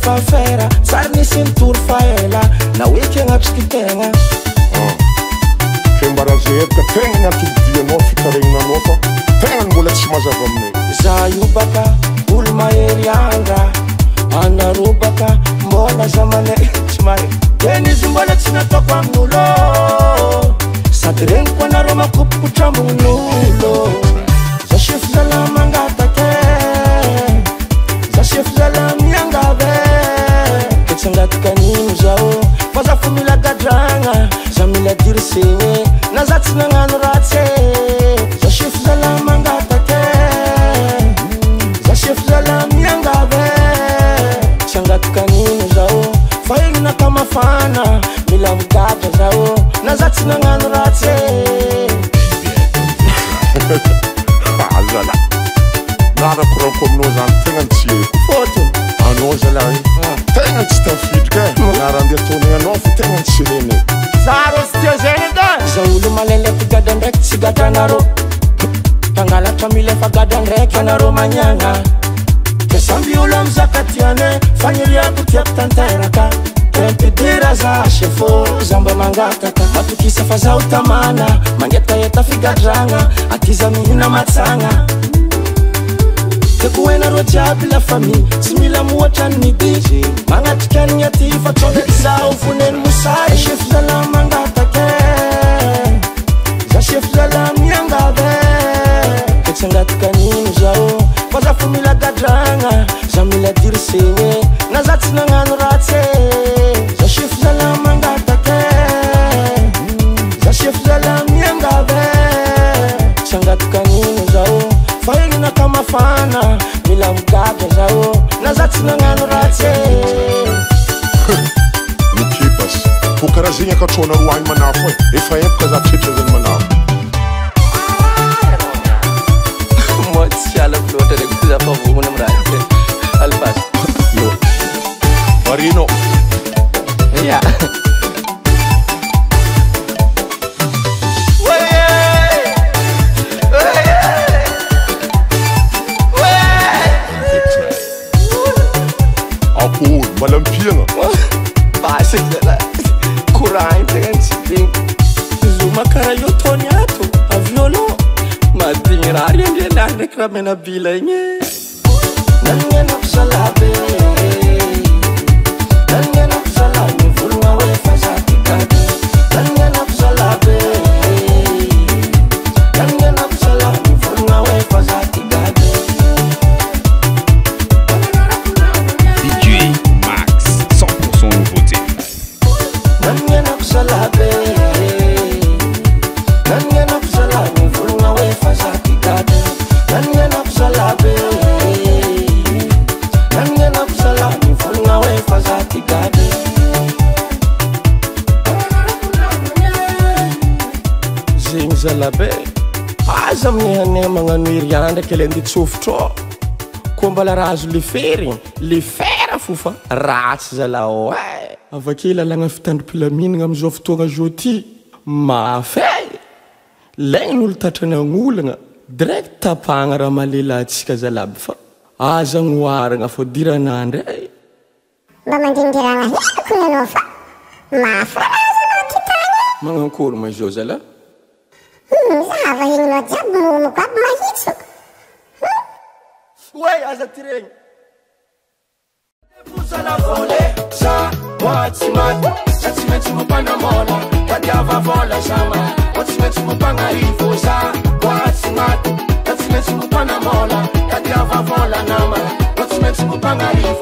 fa fera tsarni sintur faela na weke ngapskitenga Kembaraze ka tegna tudiano fitaregna no fa tegna mbola tsy mazava aminay za io baka olma eriandra anarobaka mbola zamane tsy mare denizy mbola tsy natako amin'olo sady regniko anareo makopokotra ambon'olo za chef zala mangatake za chef zala miangave ke tsy angatakanino zao fa za fo mila gadragna za mila dirsegny na za tsy nagnano ratsy za chef zala mangatake za chef zala miangave tsy angatakanino zao fa igny nakamafana mila migadra zao na za tsy nagnano ratsy zala nara koranko aminao zany tegna tsy eko fôtony anao zala tegna tsy tafidrika nara andeha ataonay anao fa tegna tsy renay za rô sy tia zegny eda za olo maleleko gadra ndraiky tsy gadra anarô tangalatra milefa gadra ndraiky anarô magnagna ke samby olo amizaka tiane fagniriako tiako tanteraka tempidira za chefo zamba mangataka matokisa fa zaho tamana mangetaheta figadragna atiza mihina matsagna teko enarô jiaby la famille tsy mila moatra ny midi magnatrikany aty fa tsondraky zaho foneny mosary chef zala mangatake za chef zala miangave ke tsy angatakanino zao fa za fo mila gadragna za mila dirsegny na za tsy nagnano ratsy za chef zala mangatake za chef zala miangave tsy angatakanino zao fa igny nakamafana mila migadra zao na za tsy nagnano ratsy mikipas ko karaha zegny akatrona roany manafo efa epaka za tretra zany manafo mo tsy alako loatra reky za fa vomona amy raha alibas marino ya akory malampiagna basy zala courant tegna tsy digny zoma karaha io tony ato aviolo madigny raha riandrianany ndraiky raha mena bila igny nanenako salabe nanenako sala mivolagna hoe fa za tigady nanenako salabe nanenako sala mivolagna hoe fa za tigady DJ Max 100% nouveauté nanenako salabe nanenako sala mivolagna hoe fa za tigady nanenako salabe nanenako sala mivolagna hoe fa za tigady zegny zalabe aza amin'nay magnano iriana ndraiky le andeha tsofotro koa mbala raha azo lefery lefera fo fa ratsy zalao avake lalagna fitandrom-pilaminagna amizao fotoagna zao ty mafay lagn'olo tatrany agnolagna direct tapagna raha malela atsika zalaby fa aza gnoaragna fo diranandry mba mandindiragna helako ianao fa mafalaza titany magnankôry ma zao zala zava igninao jiaby momoko aby mahitso ouais aza ty regny Pusala vole sa what's mad sa tsy maintsy mopanamola tadiava vola sama what's maintsy mopangarivo sa what's mad sa tsy maintsy mopanamola tadiava vola nama what's maintsy mopangarivo